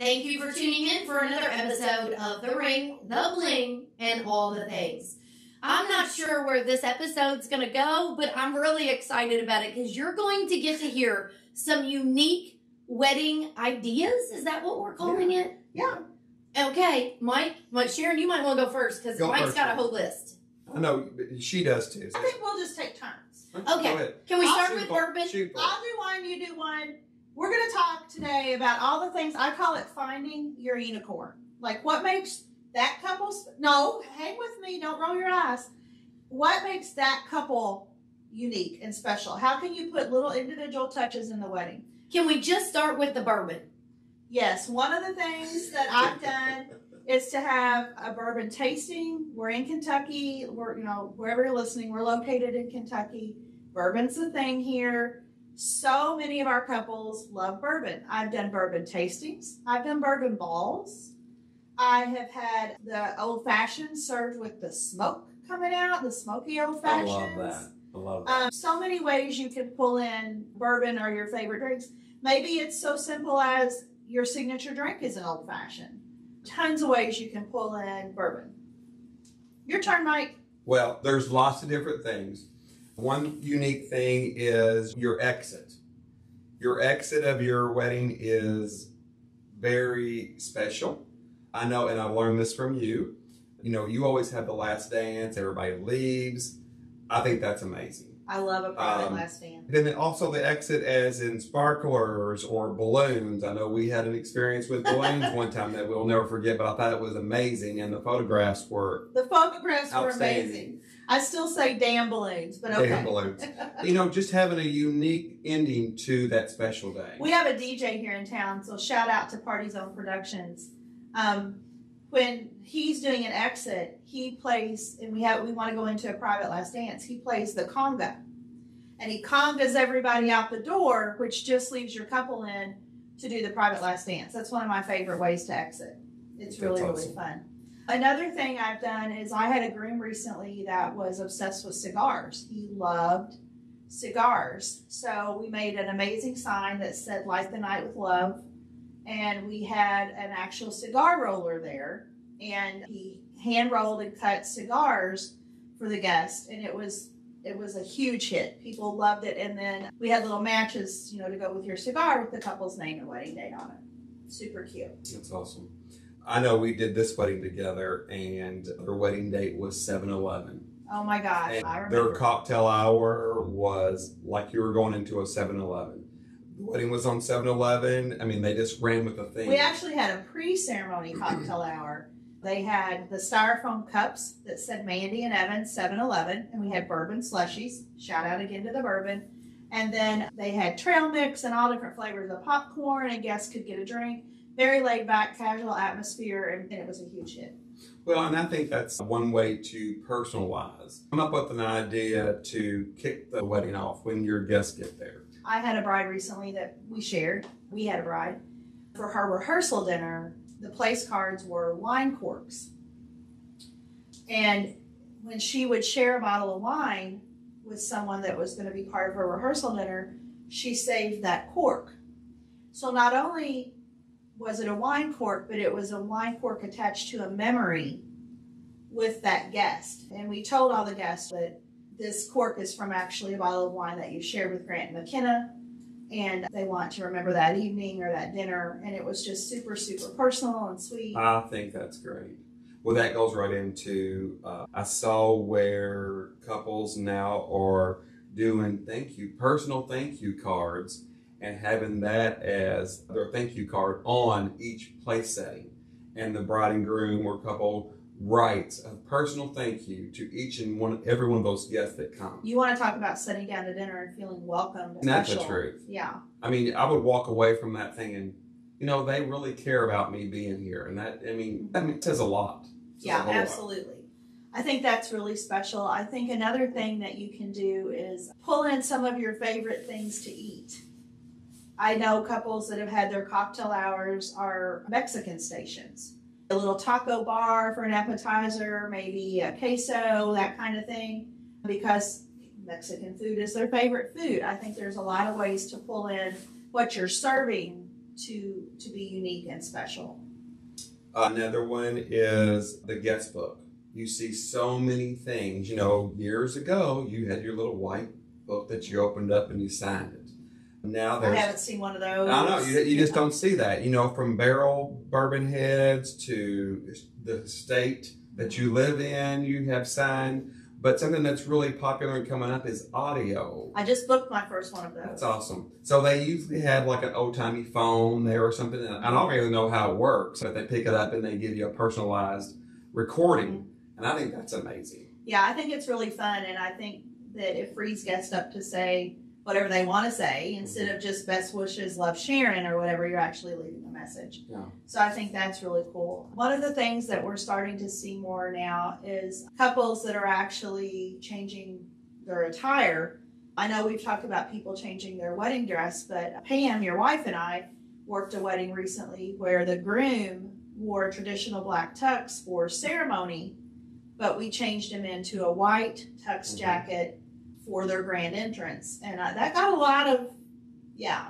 Thank you for tuning in for another episode of The Ring, The Bling, and All the Things. I'm not sure where this episode's going to go, but I'm really excited about it because you're going to get to hear some unique wedding ideas. Is that what we're calling it? Yeah. Okay, Mike, Sharon, you might want to go first because Mike's got a whole list. I know, she does too. So. I think we'll just take turns. Okay. Can we start with bourbon? I'll do one, you do one. We're going to talk today about all the things, I call it finding your unicorn. Like what makes that couple, no, hang with me, don't roll your eyes. What makes that couple unique and special? How can you put little individual touches in the wedding? Can we just start with the bourbon? Yes, one of the things that I've done is to have a bourbon tasting. We're in Kentucky. We're, wherever you're listening, we're located in Kentucky. Bourbon's the thing here. So many of our couples love bourbon. I've done bourbon tastings. I've done bourbon balls. I have had the old fashioned served with the smoke coming out, the smoky old fashions. I love that. So many ways you can pull in bourbon or your favorite drinks. Maybe it's so simple as your signature drink is an old fashioned. Tons of ways you can pull in bourbon. Your turn, Mike. Well, there's lots of different things. One unique thing is your exit. Your exit of your wedding is very special. I know, and I've learned this from you. You always have the last dance, everybody leaves. I think that's amazing. I love a private last dance. Then also the exit as in sparklers or balloons. I know we had an experience with balloons one time that we'll never forget, but I thought it was amazing, and the photographs were amazing. I still say damn balloons, but okay. Damn balloons. Just having a unique ending to that special day. We have a DJ here in town, so shout out to Party Zone Productions. When he's doing an exit, he plays, and we want to go into a private last dance, he plays the conga. And he congas everybody out the door, which just leaves your couple in to do the private last dance. That's one of my favorite ways to exit. It's really, really fun. Another thing I've done is I had a groom recently that was obsessed with cigars. He loved cigars. So we made an amazing sign that said, "Light the night with love." And we had an actual cigar roller there, and he hand rolled and cut cigars for the guests, and it was a huge hit. People loved it, and then we had little matches, to go with your cigar with the couple's name and wedding date on it. Super cute. That's awesome. I know we did this wedding together, and their wedding date was 7-Eleven. Oh my gosh, and I remember. Their cocktail hour was like you were going into a 7-Eleven. The wedding was on 7-Eleven. I mean, they just ran with the thing. We actually had a pre-ceremony cocktail hour. They had the styrofoam cups that said Mandy and Evan 7-Eleven, and we had bourbon slushies. Shout out again to the bourbon. And then they had trail mix and all different flavors of popcorn, and guests could get a drink. Very laid back, casual atmosphere, and it was a huge hit. Well, and I think that's one way to personalize. Come up with an idea to kick the wedding off when your guests get there. I had a bride recently that we shared. We had a bride. For her rehearsal dinner, the place cards were wine corks. And when she would share a bottle of wine with someone that was going to be part of her rehearsal dinner, she saved that cork. So not only was it a wine cork, but it was a wine cork attached to a memory with that guest. And we told all the guests that this cork is from actually a bottle of wine that you shared with Grant and McKenna, and they want to remember that evening or that dinner, and it was just super, super personal and sweet. I think that's great. Well, that goes right into, I saw where couples now are doing personal thank you cards, and having that as their thank you card on each place setting. And the bride and groom or couple writes a personal thank you to each and every one of those guests that come. You want to talk about sitting down to dinner and feeling welcomed. And that's the truth. Yeah. I mean, I would walk away from that thinking, they really care about me being here. And that says a lot. Yeah, absolutely. I think that's really special. I think another thing that you can do is pull in some of your favorite things to eat. I know couples that have had their cocktail hours are Mexican stations. A little taco bar for an appetizer, maybe a queso, that kind of thing, because Mexican food is their favorite food. I think there's a lot of ways to pull in what you're serving to be unique and special. Another one is the guest book. You see so many things. You know, years ago, you had your little white book that you opened up and you signed it. Now I haven't seen one of those. I know, you just don't see that. You know, from barrel bourbon heads to the state that you live in, you have signed. But something that's really popular and coming up is audio. I just booked my first one of those. That's awesome. So they usually have like an old-timey phone there or something. I don't really know how it works, but they pick it up and they give you a personalized recording. And I think that's amazing. Yeah, I think it's really fun. And I think that it frees guests up to say whatever they want to say instead of just best wishes, love Sharon, or whatever. You're actually leaving a message. Yeah. So I think that's really cool. One of the things that we're starting to see more now is couples that are actually changing their attire. I know we've talked about people changing their wedding dress, but Pam, your wife, and I worked a wedding recently where the groom wore traditional black tux for ceremony, but we changed him into a white tux jacket for their grand entrance. And that got a lot of,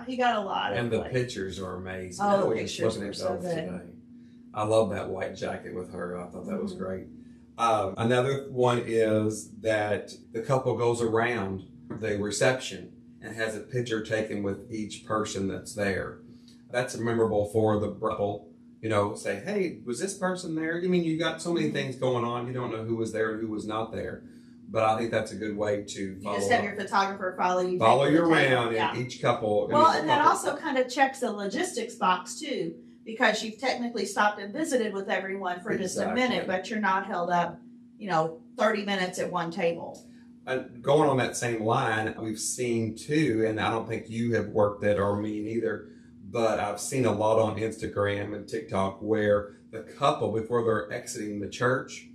he got a lot of. And the pictures are amazing. Oh, I the was just pictures looking were at so those good. today. I love that white jacket with her. I thought that was great. Another one is that the couple goes around the reception and has a picture taken with each person that's there. That's memorable for the couple. You know, say, hey, was this person there? I mean, you got so many things going on. You don't know who was there and who was not there. But I think that's a good way to follow. You just have your photographer follow you. Follow you around in each couple. Well, and that also kind of checks the logistics box too, because you've technically stopped and visited with everyone for just a minute, but you're not held up, 30 minutes at one table. Going on that same line, we've seen too, and I don't think you have worked it or me neither, but I've seen a lot on Instagram and TikTok where the couple, before they're exiting the church,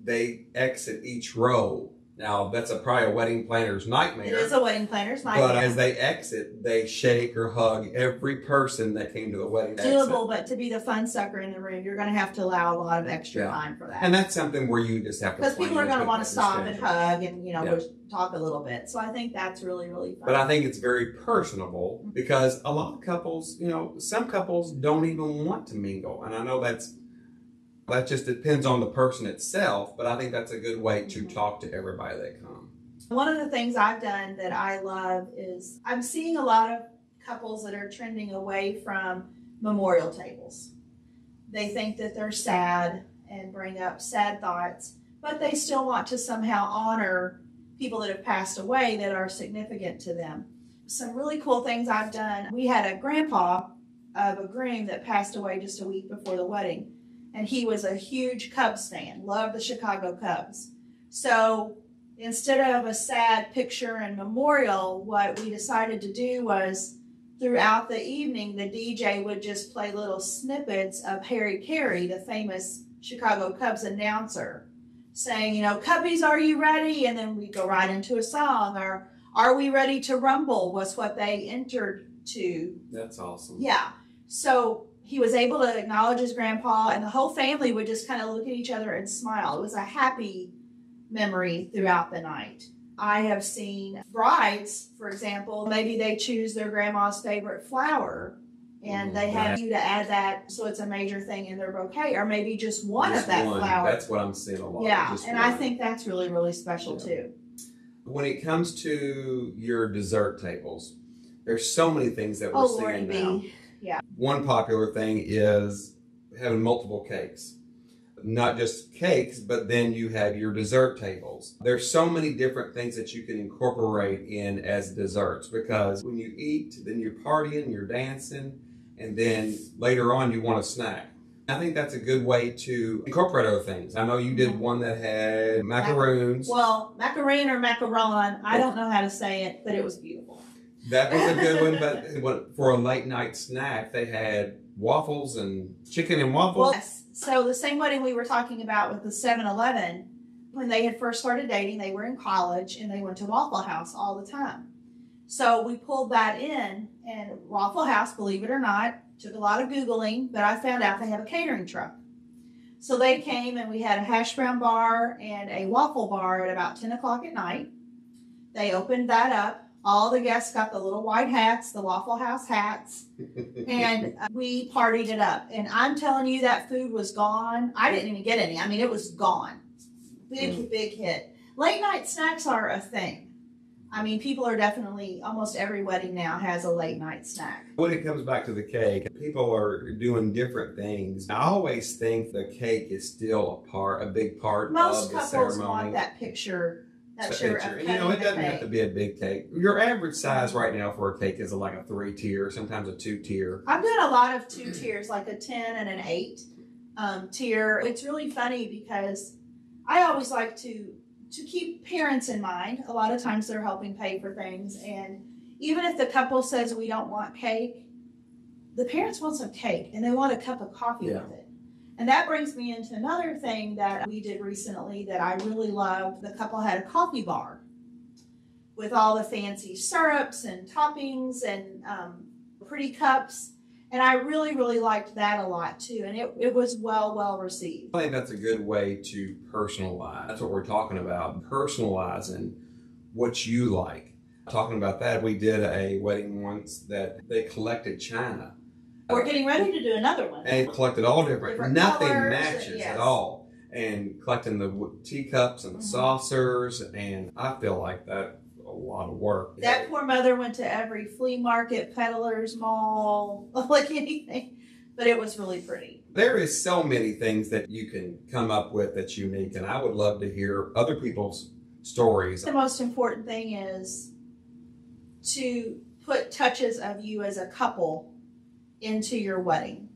they exit each row. Now, that's probably a wedding planner's nightmare. It is a wedding planner's nightmare. But as they exit, they shake or hug every person that came to the wedding. Doable, but to be the fun sucker in the room, you're going to have to allow a lot of extra time for that. And that's something where you just have to. Because people are going to want to stop and hug and, talk a little bit. So I think that's really, really fun. But I think it's very personable because a lot of couples, some couples don't even want to mingle. And I know that just depends on the person itself, but I think that's a good way to talk to everybody that comes. One of the things I've done that I love is I'm seeing a lot of couples that are trending away from memorial tables. They think that they're sad and bring up sad thoughts, but they still want to somehow honor people that have passed away that are significant to them. Some really cool things I've done. We had a grandpa of a groom that passed away just a week before the wedding. And he was a huge Cubs fan, loved the Chicago Cubs. So instead of a sad picture and memorial, what we decided to do was throughout the evening, the DJ would just play little snippets of Harry Carey, the famous Chicago Cubs announcer, saying, Cubbies, are you ready? And then we go right into a song. Or, are we ready to rumble? Was what they entered to. That's awesome. Yeah. So he was able to acknowledge his grandpa, and the whole family would just kind of look at each other and smile. It was a happy memory throughout the night. I have seen brides, for example, maybe they choose their grandma's favorite flower, and they have you to add that so it's a major thing in their bouquet, or maybe just one of that flower. That's what I'm seeing a lot. Yeah, and I think that's really, really special too. When it comes to your dessert tables, there's so many things that we're seeing now. Yeah. One popular thing is having multiple cakes. Not just cakes, but then you have your dessert tables. There's so many different things that you can incorporate in as desserts, because when you eat, then you're partying, you're dancing, and then later on you want a snack. I think that's a good way to incorporate other things. I know you did one that had macaroons. Well, macaroon or macaron, I don't know how to say it, but it was beautiful. That was a good one, but for a late night snack, they had waffles and chicken and waffles. Well, yes. So the same wedding we were talking about with the 7-Eleven, when they had first started dating, they were in college and they went to Waffle House all the time. So we pulled that in, and Waffle House, believe it or not, took a lot of Googling, but I found out they have a catering truck. So they came and we had a hash brown bar and a waffle bar at about 10 o'clock at night. They opened that up All the guests got the little white hats, the Waffle House hats, and we partied it up. And I'm telling you, that food was gone. I didn't even get any. I mean, it was gone. Big hit. Late night snacks are a thing. I mean, people are definitely, almost every wedding now has a late night snack. When it comes back to the cake, people are doing different things. I always think the cake is still a big part of the ceremony. Most couples want that picture. You know, it doesn't have to be a big cake. Your average size right now for a cake is like a 3-tier, sometimes a 2-tier. I'm doing a lot of 2 tiers, like a 10 and an 8 tier. It's really funny because I always like to keep parents in mind. A lot of times they're helping pay for things, and even if the couple says we don't want cake, the parents want some cake and they want a cup of coffee with it. And that brings me into another thing that we did recently that I really loved. The couple had a coffee bar with all the fancy syrups and toppings and pretty cups. And I really, really liked that a lot too. And it was well received. I think that's a good way to personalize. That's what we're talking about, personalizing what you like. Talking about that, we did a wedding once that they collected china. We're getting ready to do another one. And collected all different nothing colors, matches yes. at all. And collecting the teacups and the saucers, and I feel like that a lot of work. That poor mother went to every flea market, peddler's mall, like anything, but it was really pretty. There is so many things that you can come up with that's unique, and I would love to hear other people's stories. The most important thing is to put touches of you as a couple into your wedding.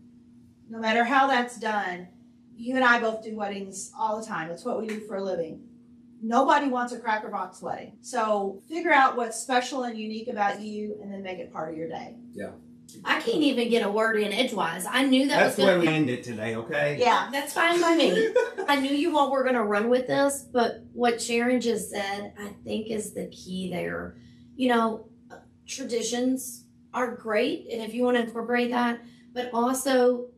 No matter how that's done, you and I both do weddings all the time. It's what we do for a living. Nobody wants a cracker box wedding. So figure out what's special and unique about you and then make it part of your day. Yeah. I can't even get a word in edgewise. I knew That's was the way we end it today, okay? Yeah, that's fine by me. I knew you all were going to run with this, but what Sharon just said, I think is the key there. You know, traditions are great, and if you want to incorporate that, but also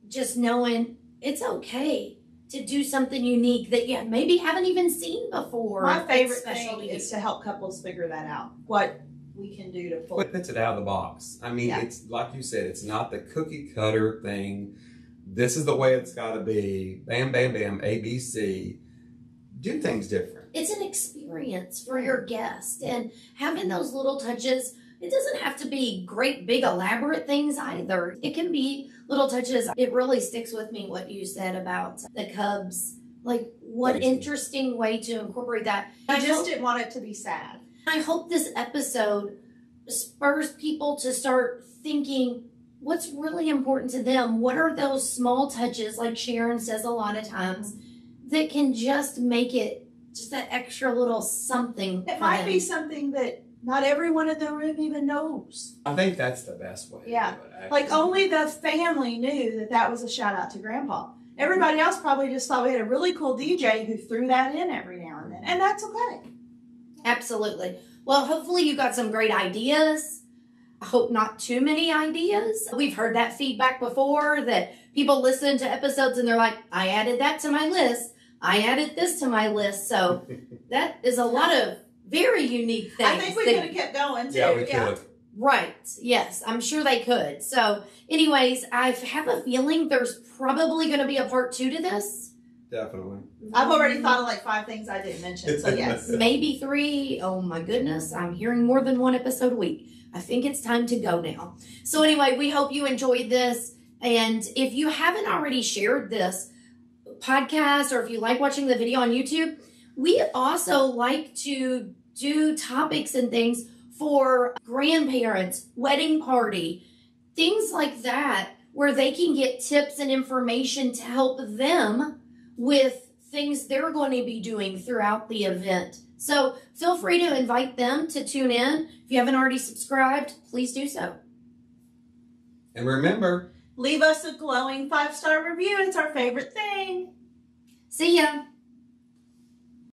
just knowing it's okay to do something unique that you maybe haven't even seen before. My favorite thing is to help couples figure that out. What we can do to pull It puts it out of the box. I mean, it's like you said, it's not the cookie cutter thing. This is the way it's got to be. Bam, bam, bam, ABC. Do things different. It's an experience for your guest, and having those little touches. It doesn't have to be great, big, elaborate things either. It can be little touches. It really sticks with me what you said about the Cubs. Like, what interesting way to incorporate that. I just didn't want it to be sad. I hope this episode spurs people to start thinking what's really important to them. What are those small touches, like Sharon says a lot of times, that can just make it just that extra little something. It might be something that not everyone in the room even knows. I think that's the best way. Yeah. To do it, like only the family knew that that was a shout out to Grandpa. Everybody else probably just thought we had a really cool DJ who threw that in every now and then. And that's okay. Absolutely. Well, hopefully you got some great ideas. I hope not too many ideas. We've heard that feedback before, that people listen to episodes and they're like, I added that to my list. I added this to my list. So that is a lot of very unique things. I think we could have kept going too. Yeah, we could have. Right. Yes, I'm sure they could. So anyways, I have a feeling there's probably going to be a part 2 to this. Definitely. I've already thought of like 5 things I didn't mention. So yes. Maybe 3. Oh my goodness. I'm hearing more than one episode a week. I think it's time to go now. So anyway, we hope you enjoyed this. And if you haven't already shared this podcast, or if you like watching the video on YouTube, we also like to do topics and things for grandparents, wedding party, things like that, where they can get tips and information to help them with things they're going to be doing throughout the event. So feel free to invite them to tune in. If you haven't already subscribed, please do so. And remember, leave us a glowing 5-star review. It's our favorite thing. See ya.